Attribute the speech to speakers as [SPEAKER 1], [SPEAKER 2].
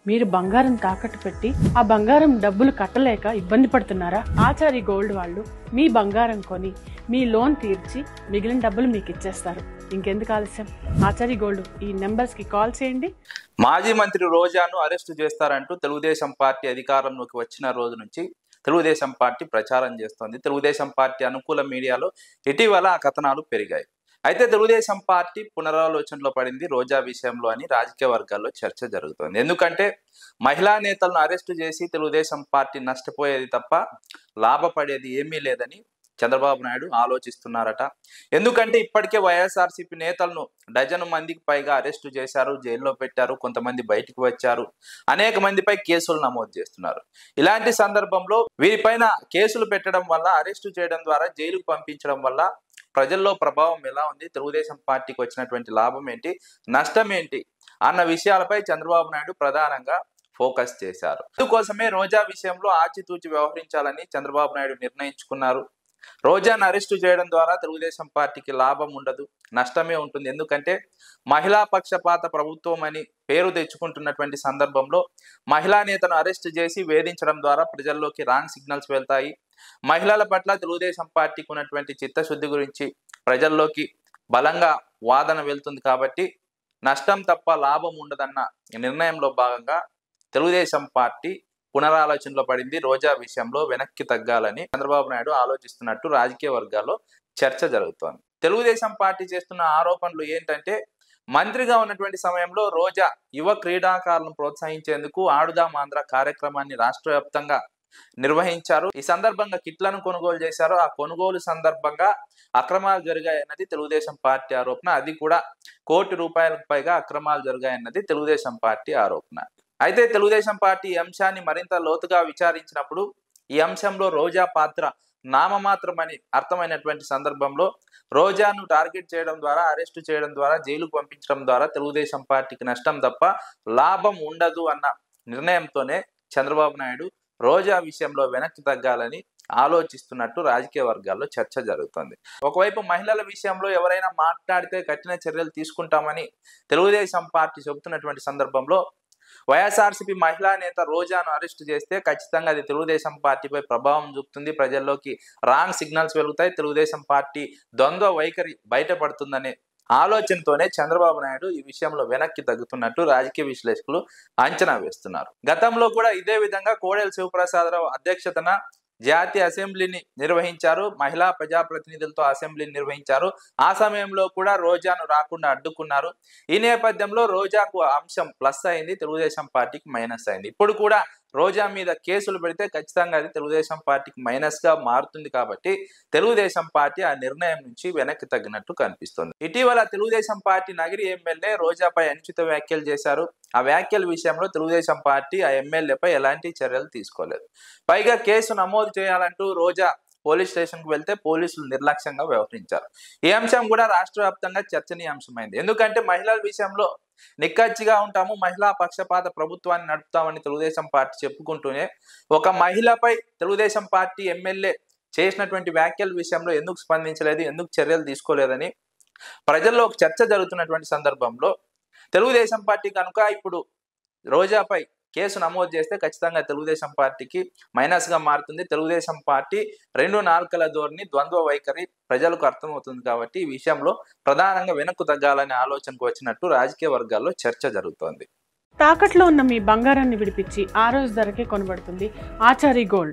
[SPEAKER 1] మీరు బంగారం తాకట్టు పెట్టి ఆ బంగారం డబ్బులు కట్టలేక ఇబ్బంది పడుతున్నారా? ఆచారి గోల్డ్ వాళ్ళు మీ బంగారం కొని మీ లోన్ తీర్చి మిగిలిన డబ్బులు మీకు ఇచ్చేస్తారు. ఇంకెందుకు ఆలస్యం? ఆచారి గోల్డ్ ఈ నెంబర్స్ కి కాల్ చేయండి.
[SPEAKER 2] మాజీ మంత్రి రోజాను అరెస్టు చేస్తారంటూ తెలుగుదేశం పార్టీ అధికారంలోకి వచ్చిన రోజు నుంచి తెలుగుదేశం పార్టీ ప్రచారం చేస్తోంది. తెలుగుదేశం పార్టీ అనుకూల మీడియాలో ఇటీవల ఆ కథనాలు పెరిగాయి. అయితే తెలుగుదేశం పార్టీ పునరాలోచనలో పడింది రోజా విషయంలో అని రాజకీయ వర్గాల్లో చర్చ జరుగుతోంది. ఎందుకంటే మహిళా నేతలను అరెస్టు చేసి తెలుగుదేశం పార్టీ నష్టపోయేది తప్ప లాభపడేది ఏమీ లేదని చంద్రబాబు నాయుడు ఆలోచిస్తున్నారట. ఎందుకంటే ఇప్పటికే వైఎస్ఆర్సీపీ నేతలను డజను మందికి పైగా అరెస్టు చేశారు, జైల్లో పెట్టారు, కొంతమంది బయటికి వచ్చారు, అనేక మందిపై కేసులు నమోదు చేస్తున్నారు. ఇలాంటి సందర్భంలో వీరిపైన కేసులు పెట్టడం వల్ల, అరెస్టు చేయడం ద్వారా జైలుకు పంపించడం వల్ల ప్రజల్లో ప్రభావం ఎలా ఉంది, తెలుగుదేశం పార్టీకి వచ్చినటువంటి లాభం ఏంటి, నష్టం ఏంటి అన్న విషయాలపై చంద్రబాబు నాయుడు ప్రధానంగా ఫోకస్ చేశారు. అందుకోసమే రోజా విషయంలో ఆచితూచి వ్యవహరించాలని చంద్రబాబు నాయుడు నిర్ణయించుకున్నారు. రోజాను అరెస్టు చేయడం ద్వారా తెలుగుదేశం పార్టీకి లాభం ఉండదు, నష్టమే ఉంటుంది. ఎందుకంటే మహిళా పక్షపాత ప్రభుత్వం అని పేరు తెచ్చుకుంటున్నటువంటి సందర్భంలో మహిళా నేతను అరెస్టు చేసి వేధించడం ద్వారా ప్రజల్లోకి రాంగ్ సిగ్నల్స్ వెళ్తాయి. మహిళల పట్ల తెలుగుదేశం పార్టీకి ఉన్నటువంటి చిత్తశుద్ధి గురించి ప్రజల్లోకి బలంగా వాదన వెళ్తుంది. కాబట్టి నష్టం తప్ప లాభం ఉండదన్న నిర్ణయంలో భాగంగా తెలుగుదేశం పార్టీ పునరాలోచనలో పడింది. రోజా విషయంలో వెనక్కి తగ్గాలని చంద్రబాబు నాయుడు ఆలోచిస్తున్నట్టు రాజకీయ వర్గాల్లో చర్చ జరుగుతోంది. తెలుగుదేశం పార్టీ చేస్తున్న ఆరోపణలు ఏంటంటే, మంత్రిగా ఉన్నటువంటి సమయంలో రోజా యువ క్రీడాకారులను ప్రోత్సహించేందుకు ఆడుదాం ఆంధ్ర కార్యక్రమాన్ని రాష్ట్ర వ్యాప్తంగా నిర్వహించారు. ఈ సందర్భంగా కిట్లను కొనుగోలు చేశారు. ఆ కొనుగోలు సందర్భంగా అక్రమాలు జరిగాయన్నది తెలుగుదేశం పార్టీ ఆరోపణ. అది కూడా ₹1 కోటి పైగా అక్రమాలు జరిగాయన్నది తెలుగుదేశం పార్టీ ఆరోపణ. అయితే తెలుగుదేశం పార్టీ ఈ అంశాన్ని మరింత లోతుగా విచారించినప్పుడు ఈ అంశంలో రోజా పాత్ర నామమాత్రమని అర్థమైనటువంటి సందర్భంలో రోజాను టార్గెట్ చేయడం ద్వారా, అరెస్టు చేయడం ద్వారా, జైలుకు పంపించడం ద్వారా తెలుగుదేశం పార్టీకి నష్టం తప్ప లాభం ఉండదు అన్న నిర్ణయంతోనే చంద్రబాబు నాయుడు రోజా విషయంలో వెనక్కి తగ్గాలని ఆలోచిస్తున్నట్టు రాజకీయ వర్గాల్లో చర్చ జరుగుతుంది. ఒకవైపు మహిళల విషయంలో ఎవరైనా మాట్లాడితే కఠిన చర్యలు తీసుకుంటామని తెలుగుదేశం పార్టీ చెబుతున్నటువంటి సందర్భంలో వైఎస్ఆర్సీపీ మహిళా నేత రోజాను అరెస్టు చేస్తే ఖచ్చితంగా అది తెలుగుదేశం పార్టీపై ప్రభావం చూపుతుంది, ప్రజల్లోకి రాంగ్ సిగ్నల్స్ వెలుగుతాయి, తెలుగుదేశం పార్టీ ద్వంద్వ వైఖరి బయటపడుతుందనే ఆలోచనతోనే చంద్రబాబు నాయుడు ఈ విషయంలో వెనక్కి తగ్గుతున్నట్టు రాజకీయ విశ్లేషకులు అంచనా వేస్తున్నారు. గతంలో కూడా ఇదే విధంగా కోడెల శివప్రసాదరావు అధ్యక్షతన జాతీయ అసెంబ్లీని నిర్వహించారు, మహిళా ప్రజాప్రతినిధులతో అసెంబ్లీని నిర్వహించారు. ఆ సమయంలో కూడా రోజాను రాకుండా అడ్డుకున్నారు. ఈ నేపథ్యంలో రోజాకు అంశం ప్లస్ అయింది, తెలుగుదేశం పార్టీకి మైనస్ అయింది. ఇప్పుడు కూడా రోజా మీద కేసులు పెడితే ఖచ్చితంగా అది తెలుగుదేశం పార్టీకి మైనస్ గా మారుతుంది. కాబట్టి తెలుగుదేశం పార్టీ ఆ నిర్ణయం నుంచి వెనక్కి తగ్గినట్టు కనిపిస్తుంది. ఇటీవల తెలుగుదేశం పార్టీ నగిరి ఎమ్మెల్యే రోజాపై అనుచిత వ్యాఖ్యలు చేశారు. ఆ వ్యాఖ్యల విషయంలో తెలుగుదేశం పార్టీ ఆ ఎమ్మెల్యేపై ఎలాంటి చర్యలు తీసుకోలేదు. పైగా కేసు నమోదు చేయాలంటూ రోజా పోలీస్ స్టేషన్ కు వెళ్తే పోలీసులు నిర్లక్ష్యంగా వ్యవహరించారు. ఈ అంశం కూడా రాష్ట్ర వ్యాప్తంగా చర్చనీయాంశమైంది. ఎందుకంటే మహిళల విషయంలో నిక్కచ్చిగా ఉంటాము, మహిళా పక్షపాత ప్రభుత్వాన్ని నడుపుతామని తెలుగుదేశం పార్టీ చెప్పుకుంటూనే ఒక మహిళపై తెలుగుదేశం పార్టీ ఎమ్మెల్యే చేసినటువంటి వ్యాఖ్యల విషయంలో ఎందుకు స్పందించలేదు, ఎందుకు చర్యలు తీసుకోలేదని ప్రజల్లో ఒక చర్చ జరుగుతున్నటువంటి సందర్భంలో తెలుగుదేశం పార్టీ కనుక ఇప్పుడు రోజాపై కేసు నమోదు చేస్తే ఖచ్చితంగా తెలుగుదేశం పార్టీకి మైనస్ గా మారుతుంది. తెలుగుదేశం పార్టీ 2 నాల్కల ధోరణి, ద్వంద్వ వైఖరి ప్రజలకు అర్థమవుతుంది. కాబట్టి ఈ విషయంలో ప్రధానంగా వెనక్కు తగ్గాలనే ఆలోచనకు వచ్చినట్టు రాజకీయ వర్గాల్లో చర్చ జరుగుతోంది.
[SPEAKER 1] తాకట్లో ఉన్న మీ బంగారాన్ని విడిపించి ఆ రోజు ధరకే కొనబడుతుంది ఆచారి గోల్డ్.